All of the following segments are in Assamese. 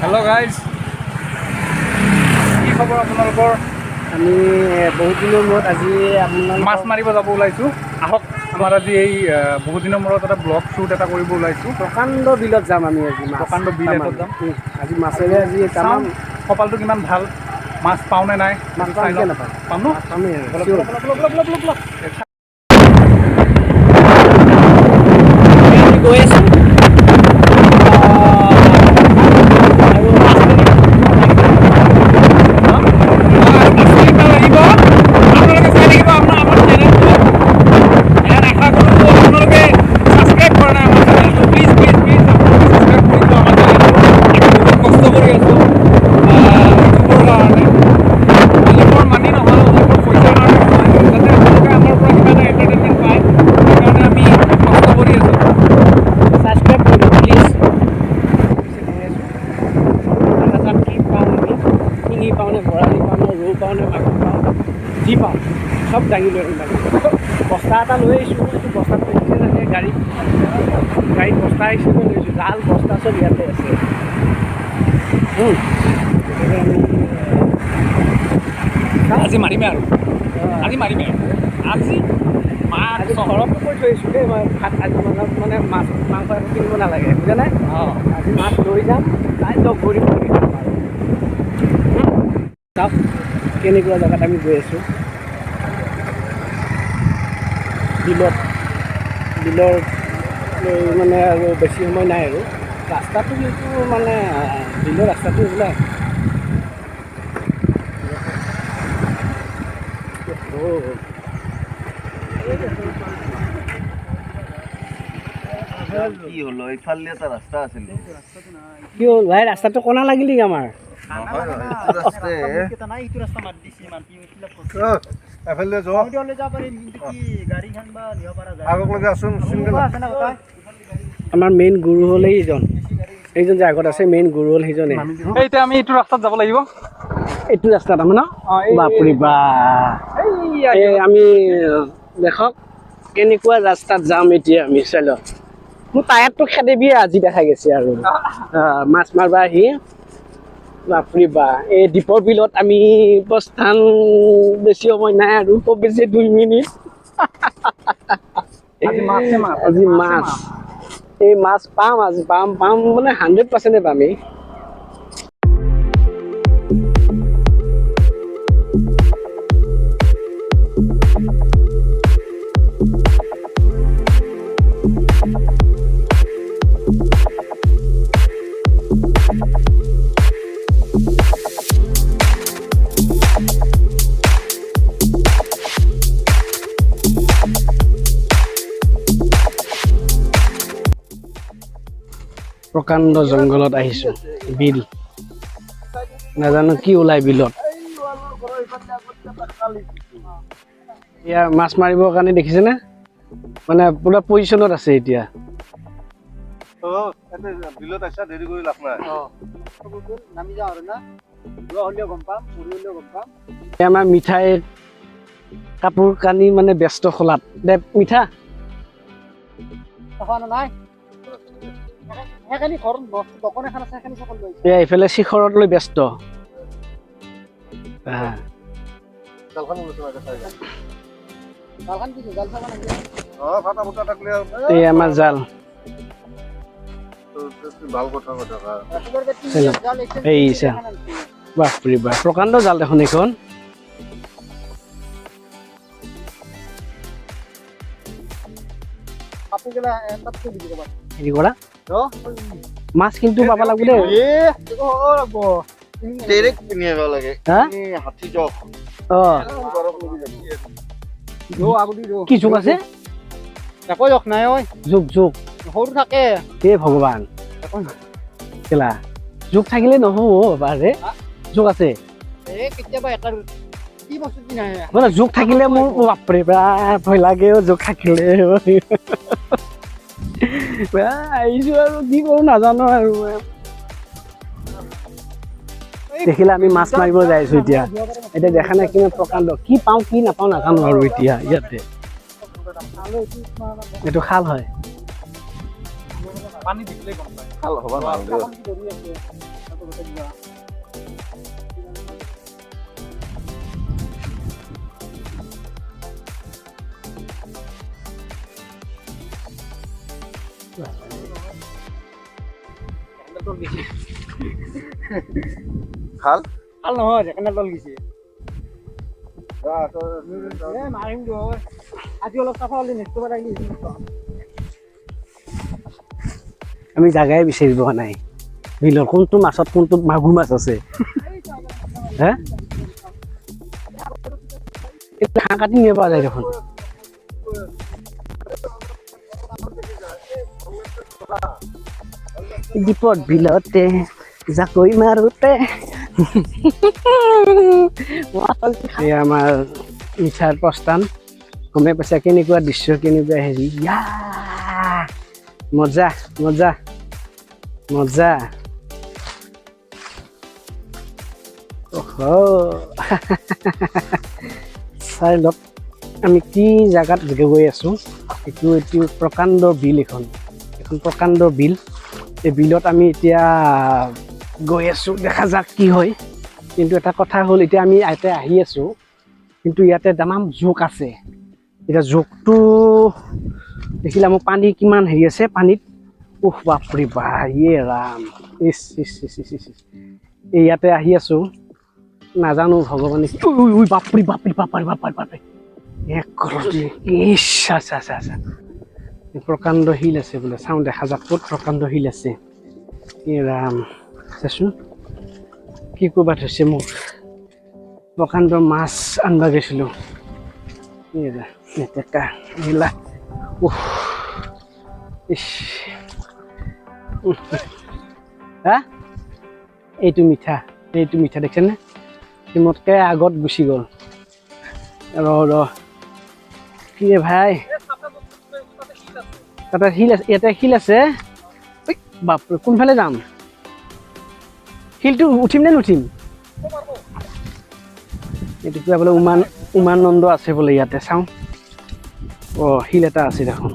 हेलो गाइज কি খবৰ আপোনালোকৰ আমি বহুত দিনৰ মূৰত আজি আপোনালোক মাছ মাৰিব যাব ওলাইছোঁ আহক আমাৰ আজি এই বহুত দিনৰ মূৰত এটা ব্লগ শ্বুট এটা কৰিব ওলাইছোঁ প্ৰকাণ্ড বিলত যাম আমি আজি প্ৰকাণ্ড বিল এটাত যাম আজি মাছেৰে আজি চাওঁ কপালটো কিমান ভাল মাছ পাওঁ নে নাই মাছ চাই লওঁ নাপাওঁ পাম ন পামেই গৈ আছোঁ সব দাঙি লৈ আহিম বস্তা এটা লৈ আহিছোঁ বস্তাত পেকিছে থাকে গাড়ীত বস্তা আহিছোঁ লৈ লৈছোঁ জাল বস্তা চব ইয়াতে আছে আজি মাৰিমে আৰু আজি মাৰিমে আজি মাছ ঘৰতো কৈ থৈ আহিছোঁ দেই মই ভাত আজি মানে মাছ মাংস একো কিনিব নালাগে বুজা নাই আজি মাছ লৈ যাম তাই লগ কৰিম চাওক কেনেকুৱা জেগাত আমি গৈ আছোঁ বিলৰ মানে আৰু বেছি সময় নাই আৰু ৰাস্তাটো কিন্তু মানে বিলৰ ৰাস্তাটো এইবিলাক কি হলো এইফালে এটা ৰাস্তা আছিল কি হ'ল ভাই ৰাস্তাটো কণা লাগিলি আমাৰ আমাৰ মেইন গুৰু হ'ল এইজন যে আগত আছে মেইন গুৰু হ'ল সেইজনে এতিয়া আমি এইটো ৰাস্তাত যাব লাগিব এইটো ৰাস্তাত আমি ন বাপৰি বা আমি দেখক কেনেকুৱা ৰাস্তাত যাম এতিয়া আমি চাই লওক মোৰ টায়াৰটো খেদিবিয়ে আজি দেখা গৈছে আৰু মাছ মাৰিব আহি বাপৰি বা এই দীপৰ বিলত আমি প্ৰস্থান বেছি সময় নাই আৰু খুব বেছি 2 মিনিট আজি মাছ এই মাছ পাম আজি পাম মানে 100% পাম এই প্ৰকাণ্ড জংঘলত আহিছোঁ বিল নাজানো কি ওলাই বিলত এতিয়া মাছ মাৰিবৰ কাৰণে দেখিছেনে মানে পুৰা পজিশ্যনত আছে এতিয়া বিলত আছা দেৰি কৰি লাভ নাই আমাৰ মিঠাই কাপোৰ কানি মানে ব্যস্ত খোলাত দে মিঠা এইফালে শিখৰত লৈ ব্যস্ত এই আমাৰ জাল এই বাপৰি বাপ প্ৰকাণ্ড জাল দেখোন এইখন হেৰি কৰা মাছ কিন্তু পাব লাগিব দেই কি জোক আছে একো জখ নাই ঐ জোক সৰু থাকে হে ভগৱান কেলা জোক থাকিলে নহ'ব বাৰে জোক আছে কেতিয়াবা কি বস্তু কি নাই মানে জোক থাকিলে মোৰ বাপৰে ভয় লাগে জোক থাকিলে আহিছোঁ আৰু কি কৰোঁ নাজানো আৰু দেখিলে আমি মাছ মাৰিব যাই আছোঁ এতিয়া দেখা নাই কিমান প্ৰকাণ্ড কি পাওঁ কি নাপাওঁ নাজানো আৰু এতিয়া ইয়াতে এইটো খাল হয় পানী দিলে গম পায় খাল হ'ব নালাগে খাল ভাল নহয় সেইকাৰণে তল গৈছে মাৰিম আজি অলপ চাফা হ'লে নেক্সট বাৰ আহিলে আমি জাগাই বিচাৰি পোৱা নাই বিলৰ কোনটো মাছত কোনটো মাগুৰ মাছ আছে হে হাঁহ কাটি নিব পৰা যায় দেখোন দীপত বিলতে জাকৈ মাৰোতে এই আমাৰ মিঠাৰ প্ৰস্থান গমে পাইছা কেনেকুৱা দৃশ্য কেনেকুৱা হেৰি মজা মজা মজা চাই লওক আমি কি জাগাত গৈ আছো এইটো প্ৰকাণ্ড বিল এখন প্ৰকাণ্ড বিল এই বিলত আমি এতিয়া গৈ আছো দেখা যাক কি হয় কিন্তু এটা কথা হ'ল এতিয়া আমি ইয়াতে আহি আছো কিন্তু ইয়াতে তামাম জোক আছে এতিয়া জোকটো দেখিলা মোৰ পানী কিমান হেৰি আছে পানীত বাপৰে বা ৰাম ইচ ইচ ইচ ইচ ইচ এই ইয়াতে আহি আছো নাজানো ভগৱানে বাপৰে বাপৰে বাপৰে বাপৰে বাপৰে প্ৰকাণ্ড শিল আছে বোলে চাওঁ দেখা যাক ক'ত প্ৰকাণ্ড শিল আছে ৰাম চাচোন কি ক'ৰবাত হৈছে মোক প্ৰকাণ্ড মাছ আনবা গৈছিলোঁ মেটেকা নীলা হা এইটো মিঠা দেখিছেনে মোতকৈ আগত গুচি গ'ল ৰ কি ৰে ভাই তাতে শিল আছে ইয়াতে শিল আছে বাপৰে কোনফালে যাম শিলটো উঠিম নে নুঠিম এইটো কিবা বোলে উমানন্দ আছে বোলে ইয়াতে চাওঁ শিল এটা আছে দেখোন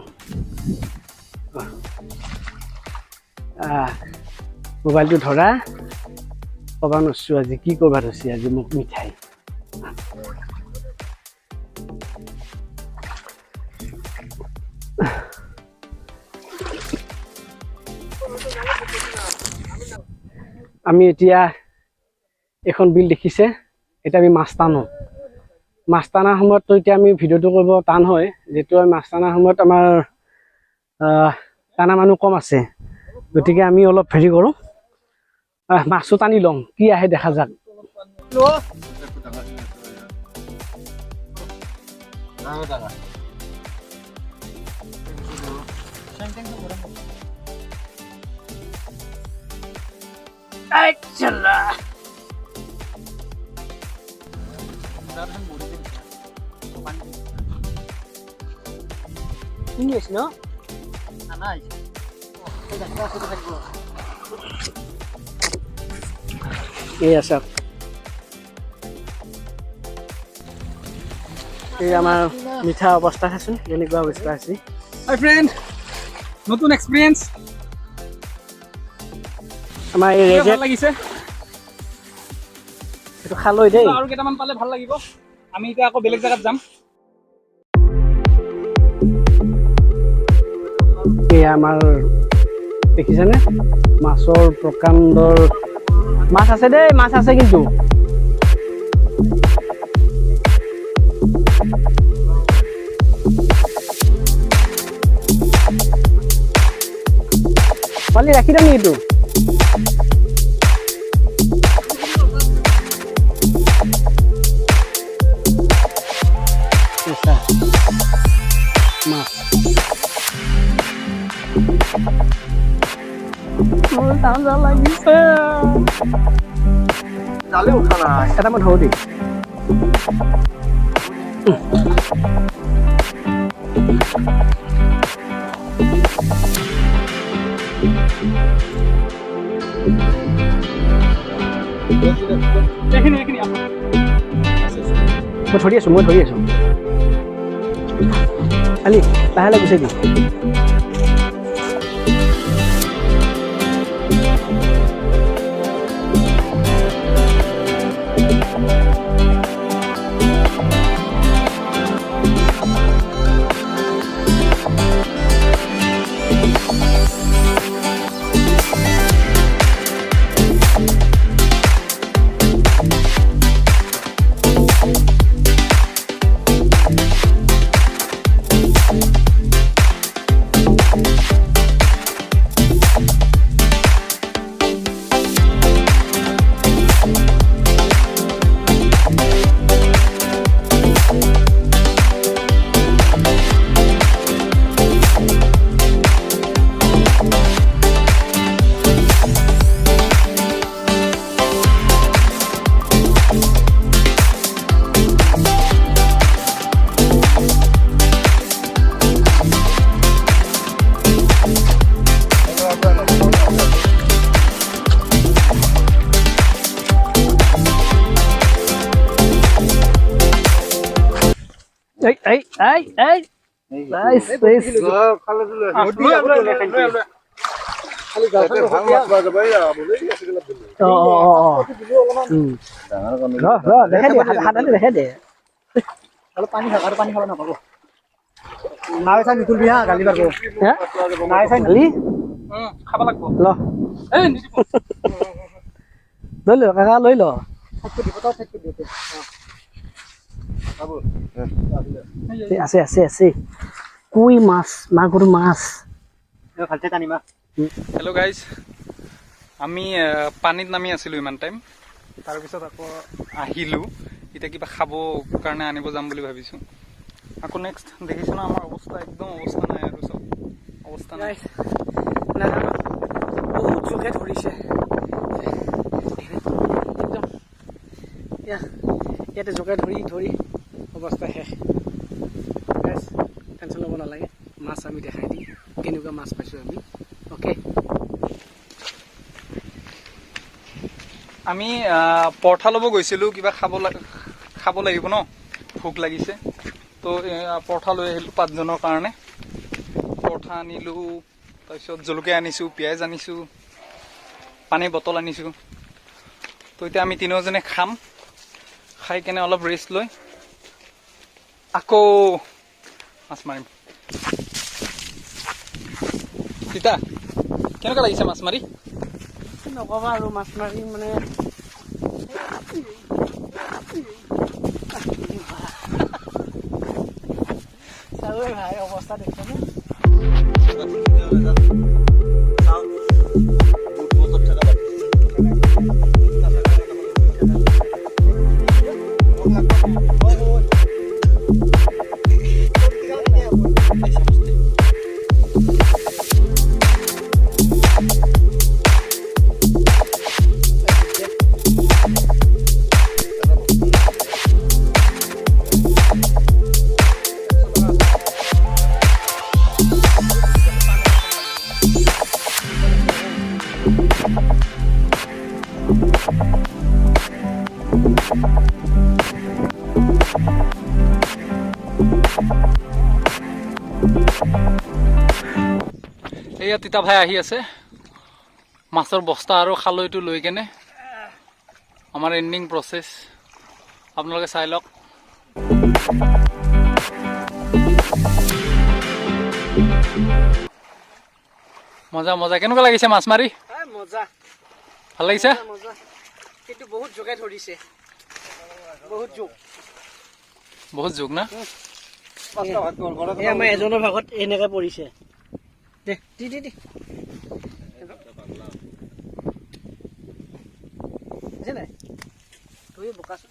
মোবাইলটো ধৰা ক'ব নোৱাৰিছোঁ আজি কি ক'ব ধৰিছে আজি মোক মিঠাই আমি এতিয়া এখন বিল দেখিছে এতিয়া আমি মাছ টানো মাছ টানাৰ সময়ততো এতিয়া আমি ভিডিঅ'টো কৰিব টান হয় যিহেতু মাছ টানাৰ সময়ত আমাৰ টানা মানুহ কম আছে গতিকে আমি অলপ হেৰি কৰোঁ মাছটো টানি লওঁ কি আহে দেখা যাক এই আছে এই আমাৰ মিঠা অৱস্থা চাচোন কেনেকুৱা অৱস্থা আছে হাই ফ্ৰেণ্ড নতুন এক্সপিৰিয়েঞ্চ আমাৰ এই ভাল ৰেজেট লাগিছে এইটো খালৈ দেই আৰু কেইটামান পালে ভাল লাগিব আমি এতিয়া আকৌ বেলেগ জেগাত যাম এই আমাৰ দেখিছেনে মাছৰ প্ৰকাণ্ডৰ মাছ আছে দেই মাছ আছে কিন্তু পালি ৰাখি দাম এইটো মাছ লাগিছে জালে উঠা নাই এটা মই ধৰো দেই এইখিনি মই ধৰি আছো খালি লাহে লাহে গুচাই দিম এই এই নাইস নাইস দেখাই দে অলপ পানী খাব আৰু পানী খাব নাপাব নাৱে চাই নিতুলবি হা গালি পাৰব নাৱে চাই খালি খাব লাগিব ল লৈ ল কাকা লৈ ল আছে আছে আছে কুই মাছ মাগুৰ মাছ ভালছে টানিমা হেল্ল' গাইজ আমি পানীত নামি আছিলোঁ ইমান টাইম তাৰপিছত আকৌ আহিলোঁ এতিয়া কিবা খাব কাৰণে আনিব যাম বুলি ভাবিছোঁ আকৌ নেক্সট দেখিছোঁ ন আমাৰ অৱস্থা একদম অৱস্থা নাই আৰু চব অৱস্থা নাই নাজানো বহুত জোকে ধৰিছে একদম ইয়াতে জোকে ধৰি ধৰি অৱস্থা শেষ টেনশ্যন ল'ব নালাগে মাছ আমি দেখাই দিম কেনেকুৱা মাছ পাইছোঁ আমি অ'কে আমি পৰঠা ল'ব গৈছিলোঁ কিবা খাব লাগিব ন ভোক লাগিছে তো পৰঠা লৈ আহিলোঁ 5 জনৰ কাৰণে পৰঠা আনিলোঁ তাৰপিছত জলকীয়া আনিছোঁ পিঁয়াজ আনিছোঁ পানীৰ বটল আনিছোঁ তো এতিয়া আমি তিনিওজনে খাম খাই কেনে অলপ ৰেষ্ট লৈ আকৌ মাছ মাৰিম তিতা কেনেকুৱা লাগিছে মাছ মাৰি নক'বা আৰু মাছ মাৰি মানে চাউল ভাই অৱস্থা দেখিছানে এয়া তিতা ভাই আহি আছে মাছৰ বস্তা আৰু খালৈটো লৈ কেনে আমাৰ এণ্ডিং প্ৰচেছ আপোনালোকে চাই লওক মজা মজা কেনেকুৱা লাগিছে মাছ মাৰি মজা ভাল লাগিছে মজা কিন্তু বহুত জোকে ধৰিছে বহুত জোক না আমাৰ এজনৰ ভাগত এনেকে পৰিছে দে দি নাই তুই বোকাচোন